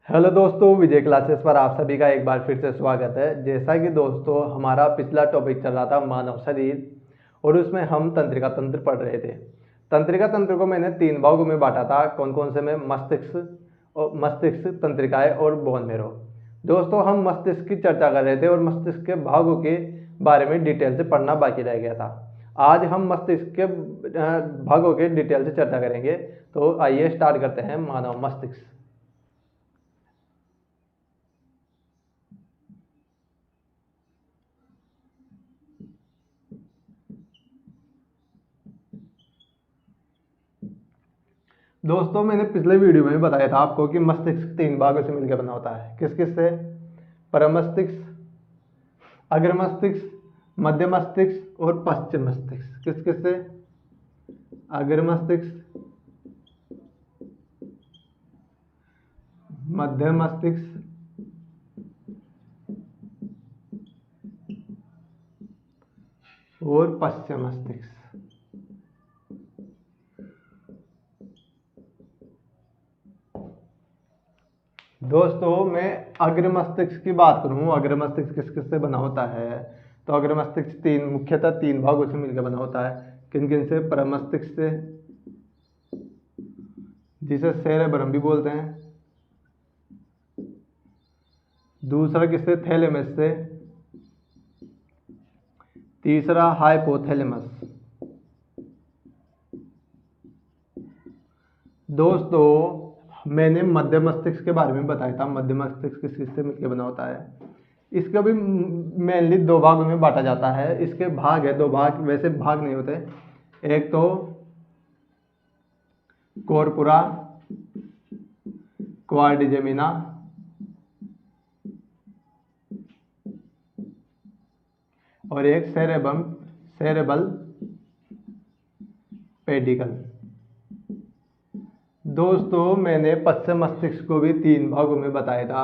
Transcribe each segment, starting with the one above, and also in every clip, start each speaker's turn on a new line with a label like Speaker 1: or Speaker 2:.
Speaker 1: Hello दोस्तों, विजय classes पर आप सभी का एक बार फिर से स्वागत है। जैसा कि दोस्तों हमारा पिछला टॉपिक चल रहा था मानव शरीर, और उसमें हम तंत्रिका तंत्र पढ़ रहे थे। तंत्रिका तंत्र को मैंने 3 भागों में बांटा था। कौन कौन से में? मस्तिष्क, तंत्रिकाएं और बोन मैरो। दोस्तों हम मस्तिष्क की चर्चा कर रहे थे और मस्तिष्क के भागों के बारे में डिटेल से पढ़ना बाकी रह गया था। आज हम मस्तिष्क के भागों के डिटेल से चर्चा करेंगे। तो आइए स्टार्ट करते हैं। मानव मस्तिष्क। दोस्तों मैंने पिछले वीडियो में बताया था आपको कि मस्तिष्क 3 भागों से मिलकर बना होता है। किस किस से? परमस्तिष्क, अग्र मस्तिष्क, मध्य मस्तिष्क और पश्चिम मस्तिष्क। किस किस से? अग्र मस्तिष्क, मध्य मस्तिष्क और पश्चिम मस्तिष्क। दोस्तों मैं अग्र मस्तिष्क की बात करूं, अग्र मस्तिष्क किस किस से बना होता है, तो अग्र मस्तिष्क मुख्यतः 3 भागों से मिलकर बना होता है। किन किन से? परमस्तिष्क से, जिसे सेरेब्रम भी बोलते हैं। दूसरा किससे? थैलेमस से। तीसरा हाइपोथैलेमस। दोस्तों मैंने मध्य मस्तिष्क के बारे में बताया था। मध्य मस्तिष्क किस किस से मिलकर बना होता है। इसका भी मेनली 2 भागों में बांटा जाता है। इसके भाग है 2 भाग, वैसे भाग नहीं होते। एक तो कोरपुरा क्वाड्रिजेमिना, और एक सेरेबल पेडिकल। दोस्तों मैंने पश्चिम मस्तिष्क को भी 3 भागों में बताया था।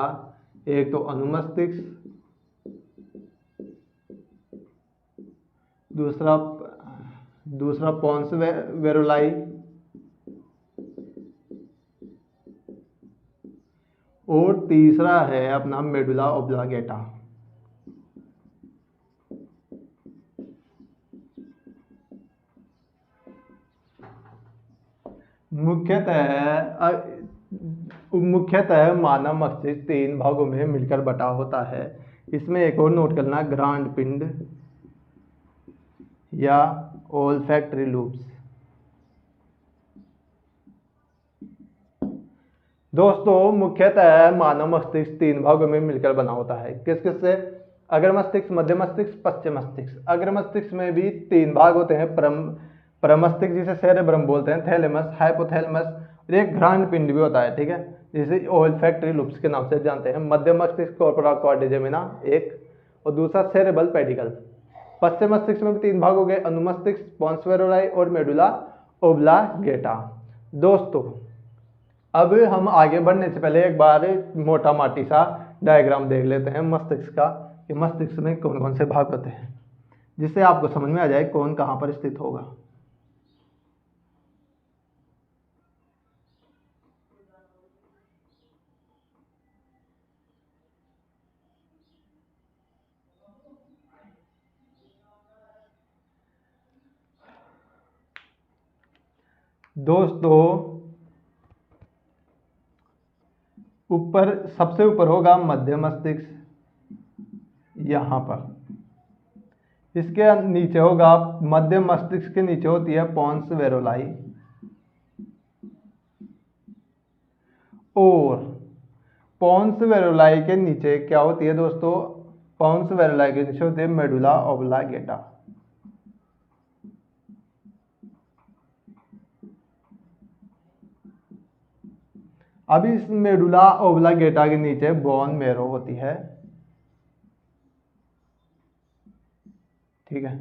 Speaker 1: एक तो अनुमस्तिष्क, दूसरा दूसरा पोन्स वेरुलाई, और तीसरा है अपना मेडुला ओब्लांगेटा। मुख्यतः मानव मस्तिष्क 3 भागों में मिलकर बटा होता है। इसमें एक और नोट करना, ग्रांड पिंड या ओल्फैक्टरी लूप्स। दोस्तों मुख्यतः मानव मस्तिष्क 3 भागों में मिलकर बना होता है। किस किस से? अग्र मस्तिष्क, मध्य मस्तिष्क, पश्चिम मस्तिष्क। अग्र मस्तिष्क में भी 3 भाग होते हैं। परमस्तिष्क जिसे सेरेब्रम बोलते हैं, थैलेमस, हाइपोथैलेमस, और एक ग्रांड पिंड भी होता है, ठीक है, जिसे ओल्फैक्टरी लूप्स के नाम से जानते हैं। मध्य मस्तिष्क कोर्पोरा क्वाड्रिजेमिना एक, और दूसरा सेरेबल पेडिकल। पश्चिम मस्तिष्क में भी 3 भाग हो गए, अनुमस्तिष्क, पोन्स वेरुलाई और मेडुला ओब्लांगेटा। दोस्तों अब हम आगे बढ़ने से पहले एक बार मोटा माटी सा डायग्राम देख लेते हैं मस्तिष्क का, कि मस्तिष्क में कौन कौन से भाग होते हैं, जिससे आपको समझ में आ जाए कौन कहाँ पर स्थित होगा। दोस्तों ऊपर, सबसे ऊपर होगा मध्य मस्तिष्क, यहाँ पर। इसके नीचे होगा, मध्य मस्तिष्क के नीचे होती है पोन्स वेरुलाई, और पोन्स वेरुलाई के नीचे क्या होती है दोस्तों? पोन्स वेरुलाई के नीचे होती है मेडुला ओब्लांगेटा। अब इस मेडुला ओब्लांगेटा के नीचे बोन मैरो होती है, ठीक है।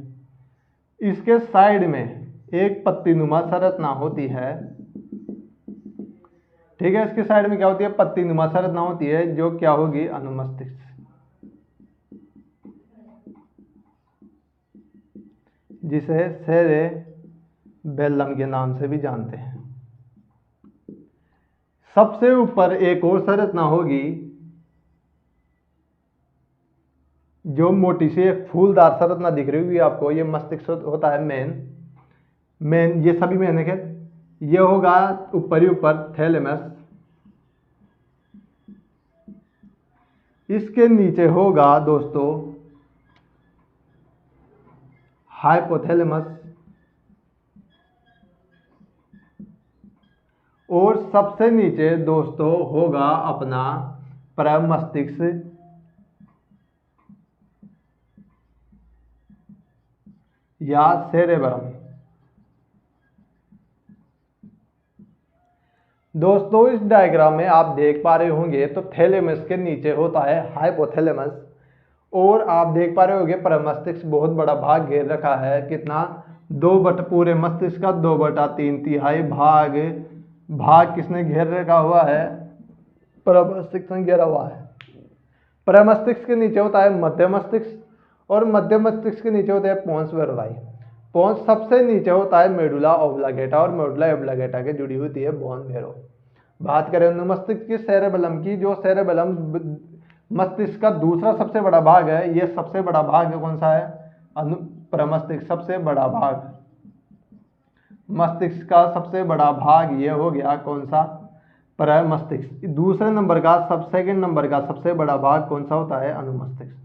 Speaker 1: इसके साइड में एक पत्तीनुमा संरचना होती है, ठीक है। इसके साइड में क्या होती है? पत्तीनुमा संरचना होती है, जो क्या होगी? अनुमस्तिष्क, जिसे सेरेबेलम के नाम से भी जानते हैं। सबसे ऊपर एक और संरचना होगी जो मोटी सी एक फूलदार संरचना दिख रही होगी आपको, ये मस्तिष्क होता है मेन ये सभी मेन है। ये होगा ऊपर ही ऊपर थैलेमस, इसके नीचे होगा दोस्तों हाइपोथैलेमस, और सबसे नीचे दोस्तों होगा अपना प्रमस्तिष्क या सेरेब्रम। दोस्तों इस डायग्राम में आप देख पा रहे होंगे तो थैलेमस के नीचे होता है हाइपोथैलेमस, और आप देख पा रहे होंगे प्रमस्तिष्क बहुत बड़ा भाग घेर रखा है। कितना? पूरे मस्तिष्क का 2/3 भाग किसने घेर रखा हुआ है? प्रमस्तिष्क ने घेरा हुआ है। प्रमस्तिष्क के नीचे होता है मध्य मस्तिष्क, और मध्य मस्तिष्क के नीचे होते हैं पोन्स वेरुलाई। पोन्स सबसे नीचे होता है मेडुला ऑब्लांगेटा, और मेडुला ऑब्लांगेटा के जुड़ी होती है बोन मेरो। बात करें अनुमस्तिष्क की, सेरेबेलम की, जो सेरेबेलम मस्तिष्क का दूसरा सबसे बड़ा भाग है। ये सबसे बड़ा भाग कौन सा है? प्रमस्तिष्क सबसे बड़ा भाग, मस्तिष्क का सबसे बड़ा भाग ये हो गया कौन सा? प्रमस्तिष्क। दूसरे नंबर का सेकंड नंबर का सबसे बड़ा भाग कौन सा होता है? अनुमस्तिष्क।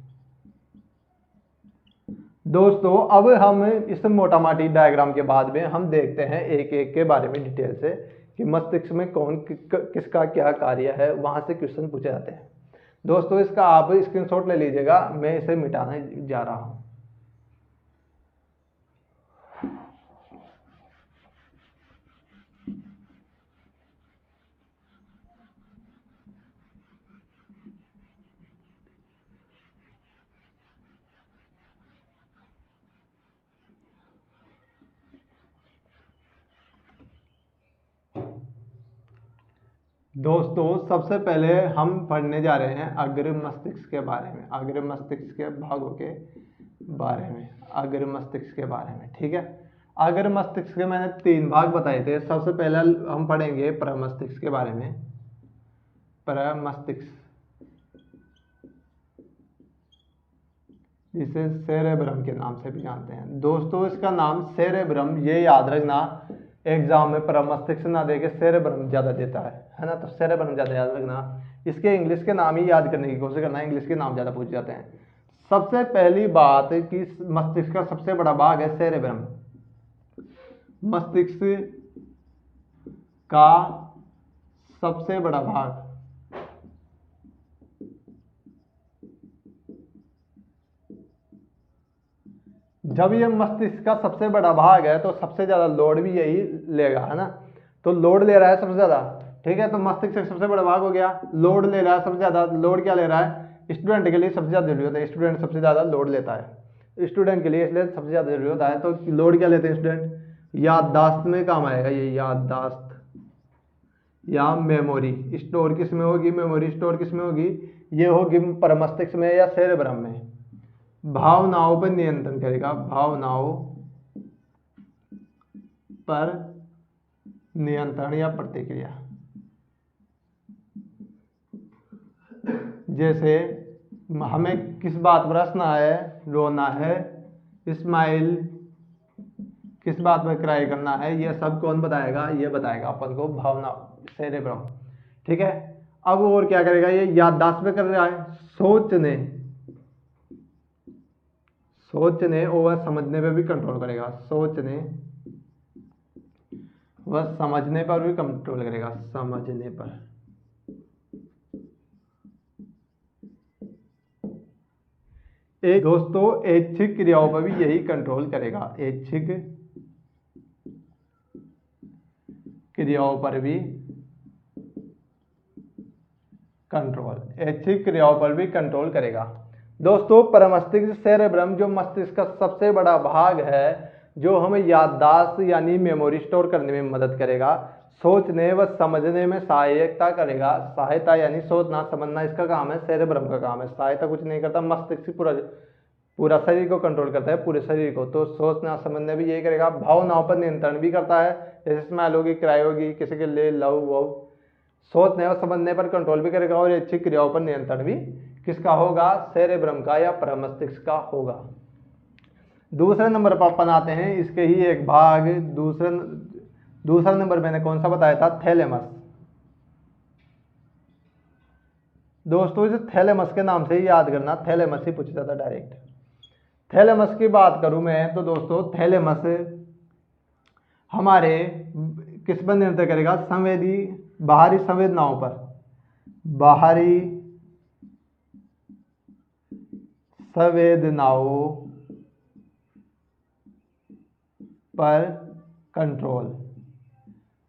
Speaker 1: दोस्तों अब हम इस मोटा माटी डायग्राम के बाद में हम देखते हैं एक एक के बारे में डिटेल से कि मस्तिष्क में कौन किसका क्या कार्य है, वहां से क्वेश्चन पूछे जाते हैं। दोस्तों इसका आप स्क्रीनशॉट ले लीजिएगा, मैं इसे मिटाने जा रहा हूं। दोस्तों सबसे पहले हम पढ़ने जा रहे हैं अग्र मस्तिष्क के बारे में, अग्र मस्तिष्क के भागों के बारे में, अग्र मस्तिष्क के बारे में। ठीक है, अग्र मस्तिष्क के मैंने 3 भाग बताए थे। सबसे पहले हम पढ़ेंगे प्रमस्तिष्क के बारे में। प्रमस्तिष्क जिसे सेरेब्रम के नाम से भी जानते हैं। दोस्तों इसका नाम सेरेब्रम, ये याद रखना, एग्जाम में प्रमस्तिष्क ना देके सेरेब्रम ज्यादा देता है ना, तो सेरेब्रम ज्यादा याद रखना। इसके इंग्लिश के नाम ही याद करने की कोशिश करना, इंग्लिश के नाम ज्यादा पूछ जाते हैं। सबसे पहली बात कि मस्तिष्क का सबसे बड़ा भाग है सेरेब्रम। मस्तिष्क का सबसे बड़ा भाग, जब ये मस्तिष्क का सबसे बड़ा भाग है तो सबसे ज्यादा लोड भी यही लेगा, है ना। तो लोड ले रहा है सबसे ज्यादा। ठीक है, तो मस्तिष्क का सबसे बड़ा भाग हो गया, लोड ले रहा है सबसे ज्यादा। लोड क्या ले रहा है? स्टूडेंट के लिए सबसे ज्यादा जरूरी होता है, स्टूडेंट सबसे ज्यादा लोड लेता है स्टूडेंट के लिए, इसलिए सबसे ज्यादा जरूरी होता है। तो लोड क्या लेते हैं स्टूडेंट? याददाश्त में काम आएगा ये, याददाश्त या मेमोरी स्टोर किस में होगी? मेमोरी स्टोर किस में होगी? ये होगी प्रमस्तिष्क में या सेरेब्रम में। भावनाओं पर नियंत्रण करेगा, भावनाओं पर नियंत्रण या प्रतिक्रिया। जैसे हमें किस बात पर हंसना है, रोना है, स्माइल, किस बात पर क्राई करना है, ये सब कौन बताएगा? ये बताएगा अपन को भावना, सेरेब्रम। ठीक है, अब और क्या करेगा? ये याददाश्त पे कर रहा है, सोचने और समझने पे भी कंट्रोल करेगा, सोचने व समझने पर भी कंट्रोल करेगा, समझने पर। एक दोस्तों ऐच्छिक क्रियाओं पर भी यही कंट्रोल करेगा, ऐच्छिक क्रियाओं पर भी कंट्रोल, ऐच्छिक क्रियाओं पर भी कंट्रोल करेगा। दोस्तों प्रमस्तिष्क सेरेब्रम जो मस्तिष्क का सबसे बड़ा भाग है, जो हमें याददाश्त यानी मेमोरी स्टोर करने में मदद करेगा, सोचने व समझने में सहायता करेगा। सहायता यानी सोचना समझना इसका काम है, सेरेब्रम का काम है। सहायता कुछ नहीं करता, मस्तिष्क पूरा शरीर को कंट्रोल करता है, पूरे शरीर को। तो सोचना समझना भी यही करेगा। भावनाओं पर नियंत्रण भी करता है, जैसे स्माइल होगी, क्राई होगी, किसी के लिए लव वव, सोचने और समझने पर कंट्रोल भी करेगा और ऐच्छिक क्रियाओं पर नियंत्रण भी किसका होगा, सेरेब्रम का या परमस्तिष्क का होगा। दूसरे नंबर पर अपन आते हैं, इसके ही एक भाग दूसरा नंबर मैंने कौन सा बताया था, थैलेमस। दोस्तों इस थैलेमस के नाम से ही याद करना, थैलेमस ही पूछा जाता डायरेक्ट। थैलेमस की बात करूं मैं तो दोस्तों थैलेमस हमारे किस पर निर्भर करेगा, बाहरी संवेदनाओं पर, बाहरी संवेदनाओं पर कंट्रोल।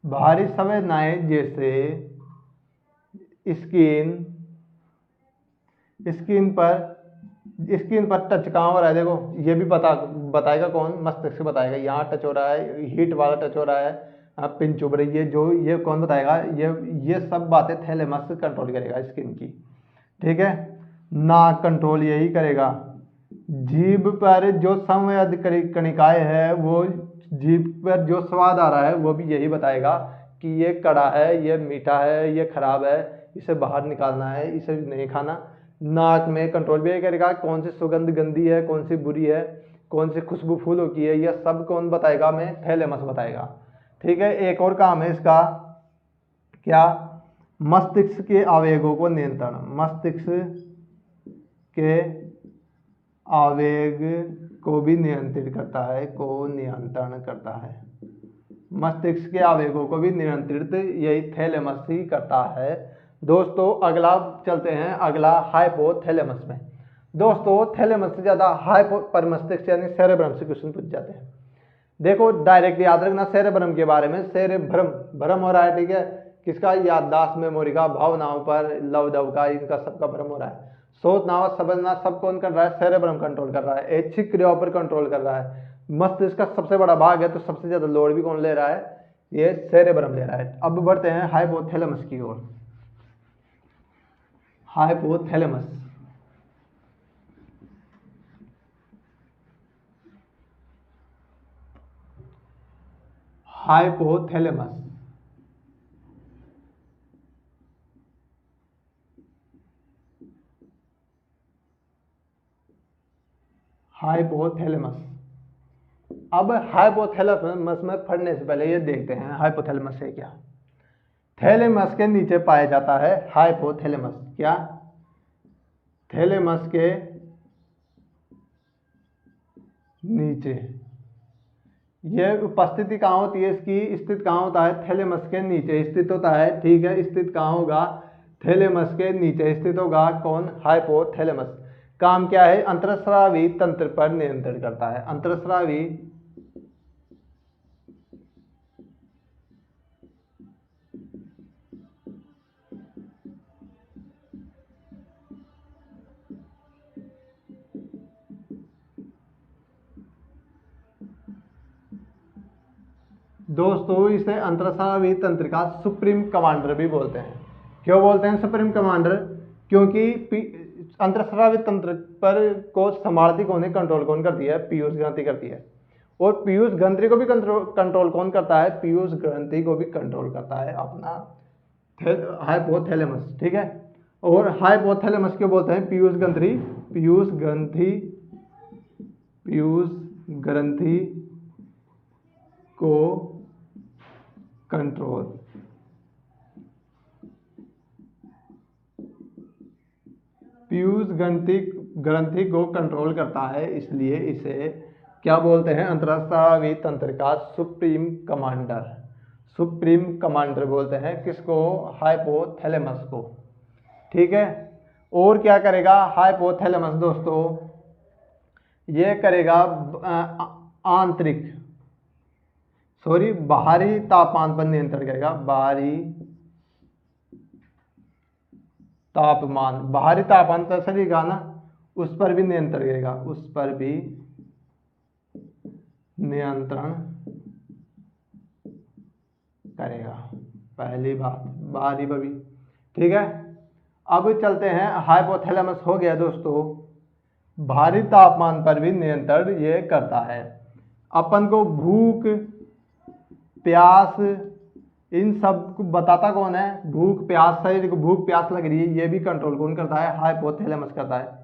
Speaker 1: बाहरी संवेदनाएं जैसे स्किन पर टच कहाँ हो रहा है, देखो ये भी बताएगा कौन, मस्तिष्क बताएगा। यहाँ टच हो रहा है, हीट वाला टच हो रहा है, पिन चुभ रही है, जो ये कौन बताएगा, ये सब बातें थैलेमस कंट्रोल करेगा स्किन की, ठीक है। नाक कंट्रोल यही करेगा। जीभ पर जो संवेद कणिकाएं है, वो जीभ पर जो स्वाद आ रहा है वो भी यही बताएगा कि ये कड़ा है, ये मीठा है, ये खराब है, इसे बाहर निकालना है, इसे नहीं खाना। नाक में कंट्रोल भी यही करेगा, कौन सी सुगंध गंदी है, कौन सी बुरी है, कौन सी खुशबू फूलों की है, यह सब कौन बताएगा, मैं थैलेमस बताएगा, ठीक है। एक और काम है इसका, क्या, मस्तिष्क के आवेगों को नियंत्रण। मस्तिष्क के आवेग को भी नियंत्रित करता है, मस्तिष्क के आवेगों को भी नियंत्रित यही थैलेमस ही करता है। दोस्तों अगला चलते हैं, अगला हाइपोथैलेमस में। दोस्तों थैलेमस से ज्यादा परमस्तिष्क यानी सेरेब्रम से क्वेश्चन पूछ जाते हैं। देखो डायरेक्ट याद रखना सेरेब्रम के बारे में, भ्रम हो रहा है, ठीक है, किसका, याददाश्त, मेमोरी का, भावनाओं पर, लव दव का, इनका सबका भ्रम हो रहा है। सोचना और समझना सब कौन कर रहा है, सेरेब्रम कंट्रोल कर रहा है। ऐच्छिक क्रियाओं पर कंट्रोल कर रहा है। मस्तिष्क का सबसे बड़ा भाग है तो सबसे ज्यादा लोड भी कौन ले रहा है, ये सेरेब्रम ले रहा है। अब बढ़ते हैं हाइपोथैलेमस की ओर। Hypothalamus, hypothalamus hypothalamus. अब हाइपोथैलेमस में पढ़ने से पहले ये देखते हैं हाइपोथैलेमस है क्या। थैलेमस के नीचे पाया जाता है हाइपोथैलेमस। क्या, थैलेमस के नीचे, ये उपस्थिति कहाँ होती है, इसकी स्थित कहाँ होता है, थैलेमस के नीचे स्थित होता है, ठीक है। स्थित कहाँ होगा, थैलेमस के नीचे स्थित होगा कौन, हाइपोथैलेमस। काम क्या है, अंतरस्रावी तंत्र पर नियंत्रण करता है। अंतरस्रावी दोस्तों इसे अंतरस्रावी तंत्र का सुप्रीम कमांडर भी बोलते हैं। क्यों बोलते हैं सुप्रीम कमांडर, क्योंकि अंतरस्रावी तंत्र पर को संभालती कौन है, कंट्रोल कौन करती है, पीयूष ग्रंथि करती है। और पीयूष ग्रंथि को भी कंट्रोल कौन करता है, पीयूष ग्रंथि को भी कंट्रोल करता है अपना हाइपोथैलेमस, ठीक है। और हाइपोथैलेमस क्यों बोलते हैं, पीयूष ग्रंथि को कंट्रोल, पीयूष ग्रंथि को कंट्रोल करता है, इसलिए इसे क्या बोलते हैं, अंतरस्रावी तंत्र का सुप्रीम कमांडर बोलते हैं। किसको, हाइपोथैलेमस को, ठीक है। और क्या करेगा हाइपोथैलेमस दोस्तों, ये करेगा बाहरी तापमान पर नियंत्रण करेगा। बाहरी तापमान पर शरीर का ना, उस पर भी नियंत्रण करेगा, पहली बात बाहरी पर भी, ठीक है। अब चलते हैं, हाइपोथैलेमस हो गया दोस्तों, भारी तापमान पर भी नियंत्रण ये करता है। अपन को भूख, प्यास, इन सब को बताता कौन है? भूख प्यास, शरीर को भूख प्यास लग रही है, ये भी कंट्रोल कौन करता है? हाइपोथैलेमस करता है।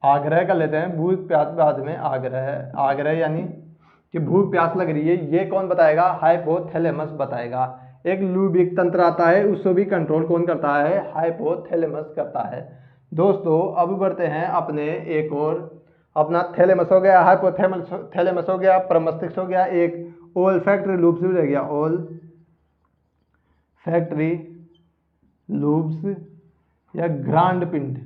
Speaker 1: आग्रह कर लेते हैं, भूख प्यास बाद में आग्रह, आग्रह यानी कि भूख प्यास लग रही है, ये कौन बताएगा? हाइपोथैलेमस बताएगा। एक लुबिक तंत्र आता है, उसको भी कंट्रोल कौन करता है? हाइपोथैलेमस करता है। दोस्तों अब बढ़ते हैं अपने एक और, अपना थैलेमस हो गया, हाइपोथैलेमस हो गया, प्रमस्तिष्क हो गया, एक ओल्फैक्टरी लूब्स भी रह गया, ओल फैक्ट्री लूब्स या ग्रांड पिंड।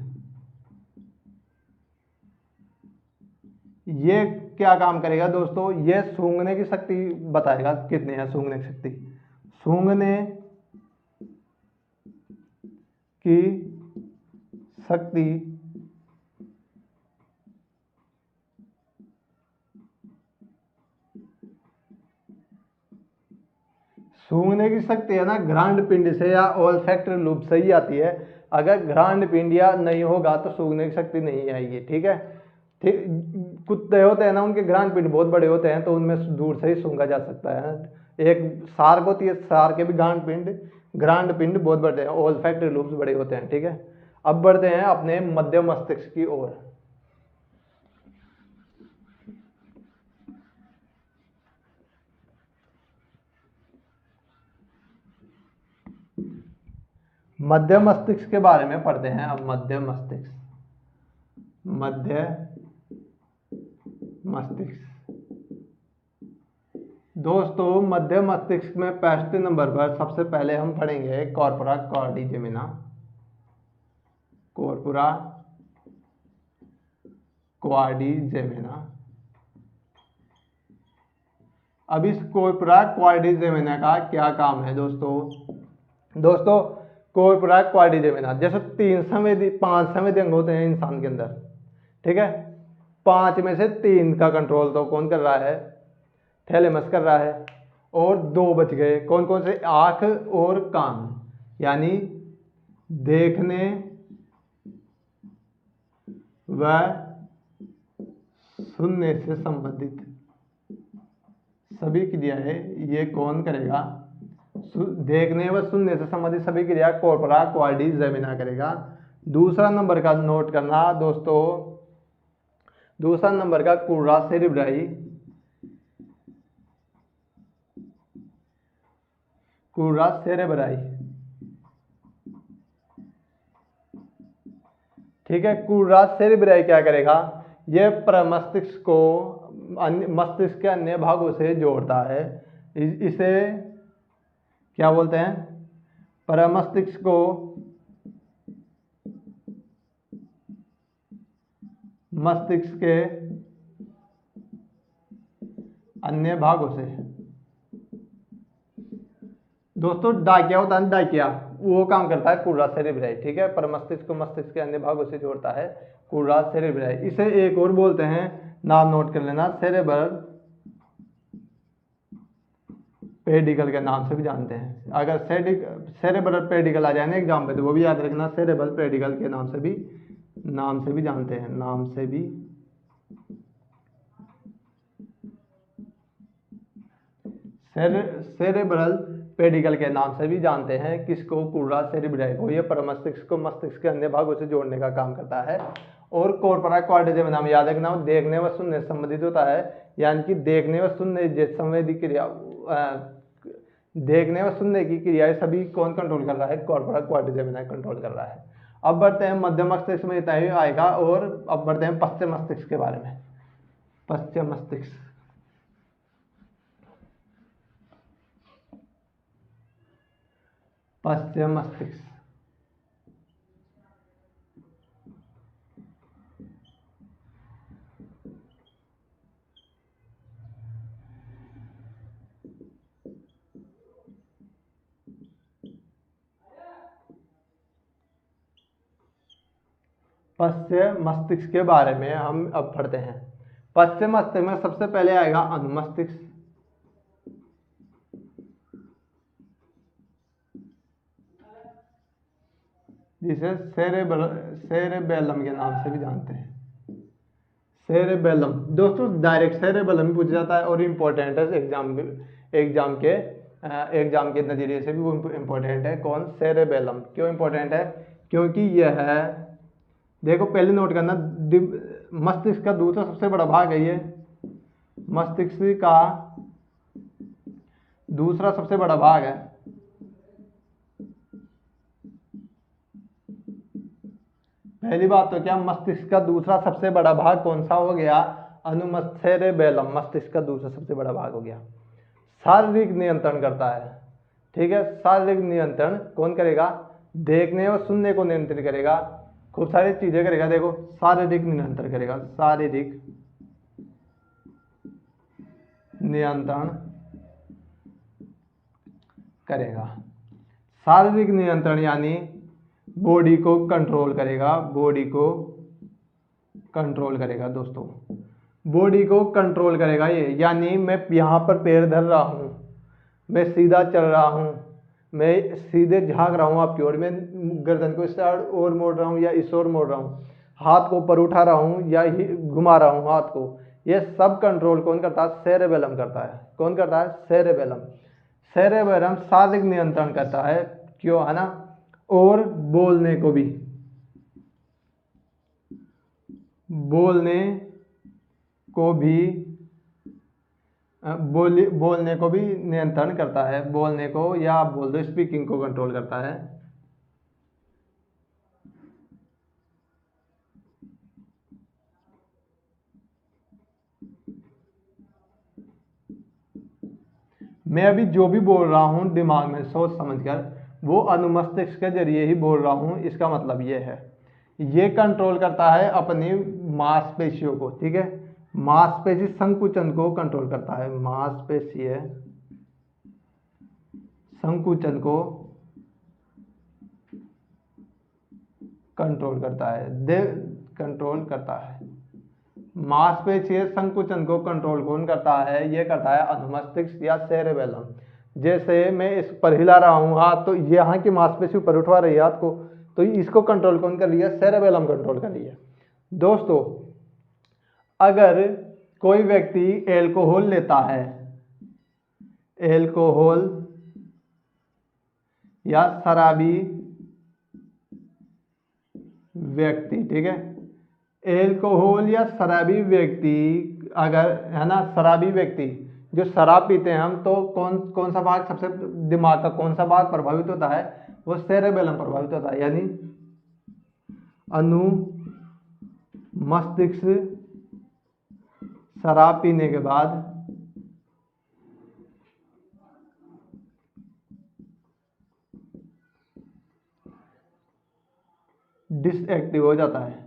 Speaker 1: ये क्या काम करेगा दोस्तों? ये सूंघने की शक्ति बताएगा, कितनी है सूंघने की शक्ति। सूंघने की शक्ति सूंघने की शक्ति है ना, घ्राण पिंड से या ओल्फैक्टरी लूब से ही आती है। अगर घ्राण पिंड या नहीं होगा तो सूंघने की शक्ति नहीं आएगी, ठीक है। ठीक, कुत्ते होते हैं ना, उनके घ्राण पिंड बहुत बड़े होते हैं, तो उनमें दूर से ही सूंघा जा सकता है। एक सार्क होती है, सार्क के भी घ्राण पिंड बहुत बड़े हैं, ओल्फैक्टरी लूब्स बड़े होते हैं, ठीक है। अब बढ़ते हैं अपने मध्य मस्तिष्क की ओर। मध्य मस्तिष्क के बारे में पढ़ते हैं अब। मध्य मस्तिष्क, मध्य मस्तिष्क दोस्तों, मध्य मस्तिष्क में 65 नंबर पर सबसे पहले हम पढ़ेंगे कॉर्पोरा क्वाड्रिजेमिना। Corpora quadrigemina. अब इस कॉर्पोरा क्वाड्रिजेमिना का क्या काम है दोस्तों कॉर्पोरा क्वाड्रिजेमिना, जैसे 5 संवेदी अंग होते हैं इंसान के अंदर, ठीक है। 5 में से 3 का कंट्रोल तो कौन कर रहा है? थैलेमस कर रहा है। और 2 बच गए, कौन कौन से? आंख और कान, यानी देखने व सुनने से संबंधित सभी क्रियाएं ये कौन करेगा? देखने व सुनने से संबंधित सभी क्रिया कॉर्पोरा क्वाड्रिजेमिना करेगा। दूसरा नंबर का नोट करना दोस्तों, दूसरा नंबर का कुर्रा सेरिब्राई, कुर्रा सेरेब्राई, ठीक है। कुर्रा सेरिब्राई क्या करेगा? ये प्रमस्तिष्क को मस्तिष्क के अन्य भागों से जोड़ता है। इसे क्या बोलते हैं? प्रमस्तिष्क को मस्तिष्क के अन्य भागों से, दोस्तों डाकिया होता है, डाकिया वो काम करता है कुर्रा सेरिब्राई, ठीक है। प्रमस्तिष्क को मस्तिष्क के अन्य भागों से जोड़ता है कुर्रा सेरिब्राई। इसे एक और बोलते हैं, नाम नोट कर लेना, सेरेब्रल पेडिकल के नाम से भी जानते हैं। अगर सेरेब्रल पेडिकल आ जाए ना एग्जाम पे, तो वो भी याद रखना, सेरेब्रल पेडिकल के नाम से भी जानते हैं, नाम से भी। सेरेब्रल पेडिकल के नाम से भी जानते हैं किसको? कुर्रा सेरिब्राई को। ये प्रमस्तिष्क को मस्तिष्क के अन्य भागों से जोड़ने का काम करता है। और कॉर्पोरा क्वाड्रिजेमिना नाम याद रखना, देखने व सुनने से संबंधित होता है, यानी कि देखने व सुनने संवेदी क्रिया, देखने व सुनने की क्रियाएं सभी कौन कंट्रोल कर रहा है? कॉर्पोरा क्वाड्रिजेमिना कंट्रोल कर रहा है। अब बढ़ते हैं मध्य मस्तिष्क में, इतना ही आएगा। और अब बढ़ते हैं पश्चिम मस्तिष्क के बारे में। पश्चिम मस्तिष्क, पश्चिम मस्तिष्क पश्चिम मस्तिष्क के बारे में हम अब पढ़ते हैं। पश्चिम मस्तिष्क में सबसे पहले आएगा अनुमस्तिष्क, जिसे सेरेबेलम के नाम से भी जानते हैं। सेरेबेलम दोस्तों डायरेक्ट सेरेबेलम पूछा जाता है और इम्पोर्टेंट है एग्जाम के नज़रिए से भी वो इम्पोर्टेंट है। कौन? सेरेबेलम। क्यों इम्पोर्टेंट है? क्योंकि यह है, देखो पहले नोट करना, मस्तिष्क का दूसरा सबसे बड़ा भाग है ये। मस्तिष्क का दूसरा सबसे बड़ा भाग है। पहली बात तो क्या, मस्तिष्क का दूसरा सबसे बड़ा भाग कौन सा हो गया? अनुमस्तिष्क, सेरेबेलम मस्तिष्क का दूसरा सबसे बड़ा भाग हो गया। शारीरिक नियंत्रण करता है, ठीक है। शारीरिक नियंत्रण कौन करेगा? देखने और सुनने को नियंत्रित करेगा, खूब सारी चीजें करेगा। देखो शारीरिक नियंत्रण करेगा, शारीरिक नियंत्रण करेगा। शारीरिक नियंत्रण यानी बॉडी को कंट्रोल करेगा, बॉडी को कंट्रोल करेगा दोस्तों, बॉडी को कंट्रोल करेगा ये। यानी मैं यहाँ पर पैर धर रहा हूँ, मैं सीधा चल रहा हूँ, मैं सीधे झांक रहा हूँ आपकी ओर, मैं गर्दन को इस और मोड़ रहा हूँ या इस ओर मोड़ रहा हूँ, हाथ को ऊपर उठा रहा हूँ या घुमा रहा हूँ हाथ को, ये सब कंट्रोल कौन करता है? सेरेबेलम करता है। कौन करता है? सेरेबेलम। सेरेबेलम शारीरिक नियंत्रण करता है, क्यों, है ना। और बोलने को भी, बोलने को भी बोलने को भी नियंत्रण करता है, बोलने को, या आप बोल दो स्पीकिंग को कंट्रोल करता है। मैं अभी जो भी बोल रहा हूँ दिमाग में सोच समझकर, वो अनुमस्तिष्क के जरिए ही बोल रहा हूँ, इसका मतलब ये है। ये कंट्रोल करता है अपनी मांसपेशियों को, ठीक है। मांसपेशी संकुचन को कंट्रोल करता है, मांसपेशीय संकुचन को कंट्रोल करता है, कंट्रोल करता है। मांसपेशीय संकुचन को कंट्रोल कौन करता है? ये करता है अनुमस्तिष्क या सेरेबेलम। जैसे मैं इस पर हिला रहा हूँ हाथ, तो यहाँ की मांसपेशी ऊपर उठवा रही है हाथ को, तो इसको कंट्रोल कौन कर रही है? सेरेबेलम कंट्रोल कर रही है। दोस्तों अगर कोई व्यक्ति एल्कोहल लेता है, एल्कोहल या शराबी व्यक्ति, ठीक है, एल्कोहल या शराबी व्यक्ति, अगर, है ना, शराबी व्यक्ति जो शराब पीते हैं हम, तो कौन कौन सा भाग सबसे, दिमाग का कौन सा भाग प्रभावित होता है? वो सेरेबेलम प्रभावित होता है। यानी अनु मस्तिष्क शराब पीने के बाद डिसएक्टिव हो जाता है।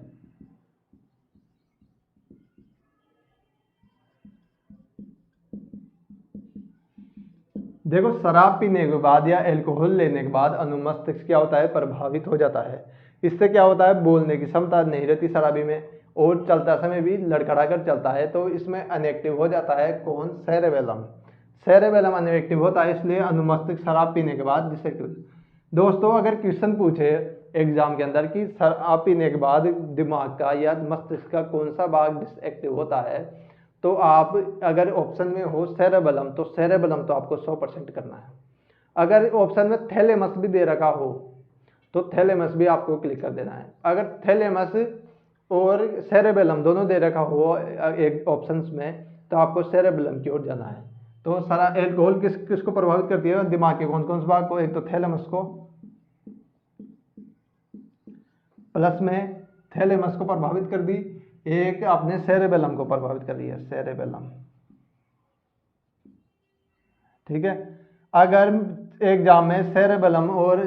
Speaker 1: देखो शराब पीने के बाद या अल्कोहल लेने के बाद अनुमस्तिष्क क्या होता है? प्रभावित हो जाता है। इससे क्या होता है? बोलने की क्षमता नहीं रहती शराबी में, और चलता समय भी लड़खड़ा कर चलता है, तो इसमें अनएक्टिव हो जाता है कौन? सेरेबेलम। सेरेबेलम अनएक्टिव होता है, इसलिए अनुमस्तिष्क शराब पीने के बाद डिसएक्टिव। दोस्तों अगर क्वेश्चन पूछे एग्जाम के अंदर कि शराब पीने के बाद दिमाग का या मस्तिष्क का कौन सा भाग डिसएक्टिव होता है, तो आप अगर ऑप्शन में हो सेरेबेलम, तो सेरेबेलम तो आपको 100% करना है। अगर ऑप्शन में थैलेमस भी दे रखा हो, तो थैलेमस भी आपको क्लिक कर देना है। अगर थैलेमस और सेरेबेलम दोनों दे रखा हो एक ऑप्शंस में, तो आपको सेरेबेलम की ओर जाना है। तो सारा एल्कोहल किसको प्रभावित करती है? दिमाग के कौन कौन से भाग को? एक तो थैलेमस को, प्लस में थैलेमस को प्रभावित कर दी, एक आपने सेरेबेलम को प्रभावित कर दिया, सेरेबेलम, ठीक है। अगर एग्जाम में सेरेबेलम और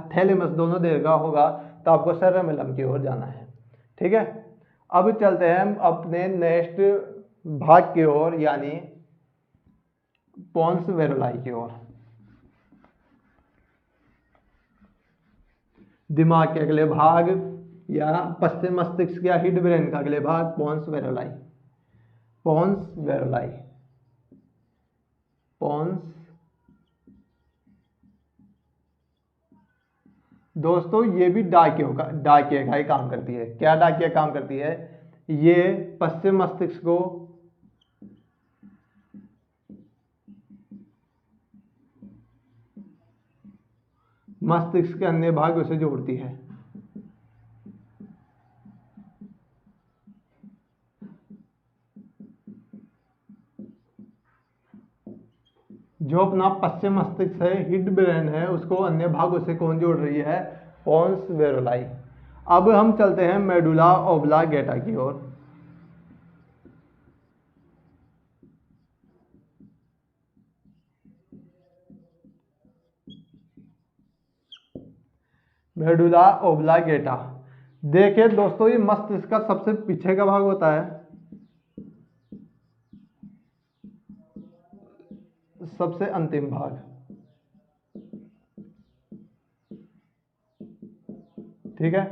Speaker 1: थैलेमस दोनों दे रखा होगा, तो आपको सेरेबेलम की ओर जाना है, ठीक है। अब चलते हैं अपने नेक्स्ट भाग की ओर, यानी पोन्स वेरुलाई की ओर। दिमाग के अगले भाग या पश्चिम मस्तिष्क या हिड ब्रेन का अगले भाग पोन्स वेरुलाई, पोन्स वेरुलाई, पोन्स दोस्तों ये भी डाकिया का ही काम करती है। क्या डाकिया काम करती है? ये पश्चिम मस्तिष्क को मस्तिष्क के अन्य भागों से जोड़ती है। जो अपना पश्चिम मस्तिष्क है, हिड ब्रेन है, उसको अन्य भागों से कौन जोड़ रही है? पोन्स वेरोलाई। अब हम चलते हैं मेडुला ओब्लांगेटा की ओर। मेडुला ओब्लांगेटा, देखिए दोस्तों, ये मस्तिष्क का सबसे पीछे का भाग होता है, सबसे अंतिम भाग। ठीक है,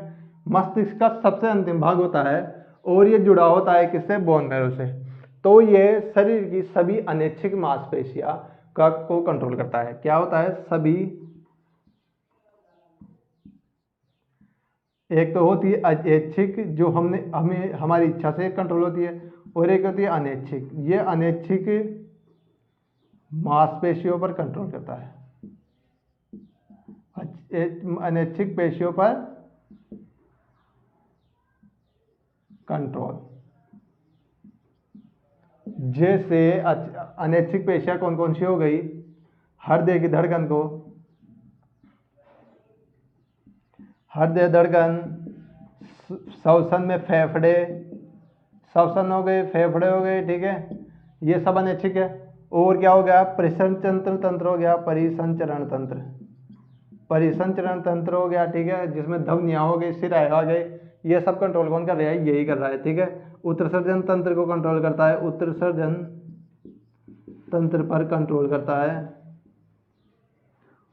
Speaker 1: मस्तिष्क का सबसे अंतिम भाग होता है और ये जुड़ा होता है किससे? बोन मैरो से। तो ये शरीर की सभी अनैच्छिक मांसपेशियां को कंट्रोल करता है। क्या होता है? सभी, एक तो होती है ऐच्छिक जो हमें हमारी इच्छा से कंट्रोल होती है, और एक होती है अनैच्छिक। ये अनैच्छिक मांसपेशियों पर कंट्रोल करता है, अनैच्छिक पेशियों पर कंट्रोल। जैसे अनैच्छिक पेशियां कौन कौन सी हो गई? हृदय की धड़कन को, हृदय धड़कन, श्वसन में फेफड़े, श्वसन हो गए, फेफड़े हो गए, ठीक है, ये सब अनैच्छिक है। और क्या हो गया? परिसंचरण तंत्र हो गया, परिसंचरण तंत्र, परिसंचरण तंत्र हो गया, ठीक है, जिसमें धमनियां हो गई, सिर आ गए, ये सब कंट्रोल कौन कर रहा है? यही कर रहा है, ठीक है। उत्सर्जन तंत्र को कंट्रोल करता है, उत्सर्जन तंत्र पर कंट्रोल करता है।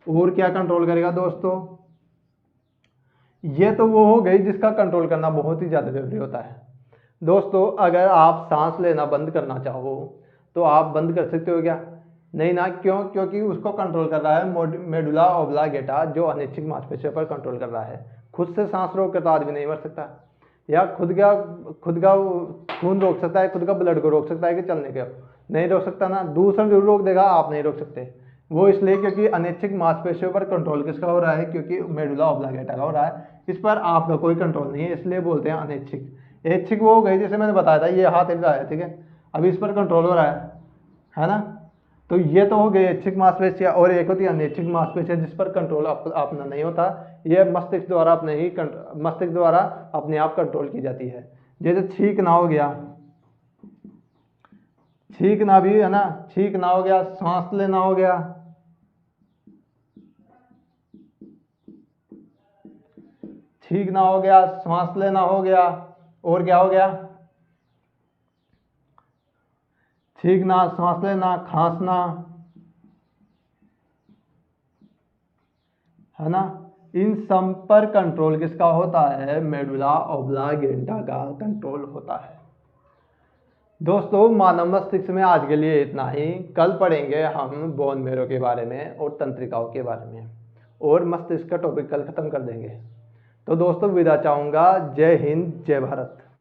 Speaker 1: और क्या कंट्रोल करेगा दोस्तों? ये तो वो हो गई जिसका कंट्रोल करना बहुत ही ज़्यादा जरूरी होता है। दोस्तों अगर आप सांस लेना बंद करना चाहो तो आप बंद कर सकते हो क्या? नहीं ना। क्यों? क्योंकि उसको कंट्रोल कर रहा है मेडुला ओब्लांगेटा, जो अनैच्छिक मांसपेशियों पर कंट्रोल कर रहा है। खुद से सांस रोक कर तो आदमी नहीं मर सकता, या खुद का खून रोक सकता है, खुद का ब्लड को रोक सकता है कि चलने के? नहीं रोक सकता ना। दूसरा जरूर रोक देगा, आप नहीं रोक सकते। वो इसलिए क्योंकि अनैच्छिक मांसपेशियों पर कंट्रोल किसका हो रहा है? क्योंकि मेडुला ओब्लांगेटा का हो रहा है। इस पर आपका कोई कंट्रोल नहीं है, इसलिए बोलते हैं अनैच्छिक। ऐच्छिक वो हो गई जैसे मैंने बताया था, ये हाथ हिल रहा है, ठीक है, अभी इस पर कंट्रोल हो रहा है ना। तो ये तो हो गई ऐच्छिक मांसपेशियां, और एक होती है अनैच्छिक मांसपेशियां जिस पर कंट्रोल अपना नहीं होता। ये मस्तिष्क द्वारा मस्तिष्क द्वारा अपने आप कंट्रोल की जाती है। जैसे छींकना हो गया, छींकना भी है ना, छींकना हो गया, सांस लेना हो गया, छींकना हो गया, सांस लेना हो गया, और क्या हो गया? छींकना, सांस लेना, खांसना, है ना। इन सब पर कंट्रोल किसका होता है? मेडुला ओब्लांगेटा का कंट्रोल होता है। दोस्तों मानव मस्तिष्क में आज के लिए इतना ही। कल पढ़ेंगे हम बोन मैरो के बारे में और तंत्रिकाओं के बारे में, और मस्तिष्क का टॉपिक कल खत्म कर देंगे। तो दोस्तों विदा चाहूँगा। जय हिंद, जय भारत।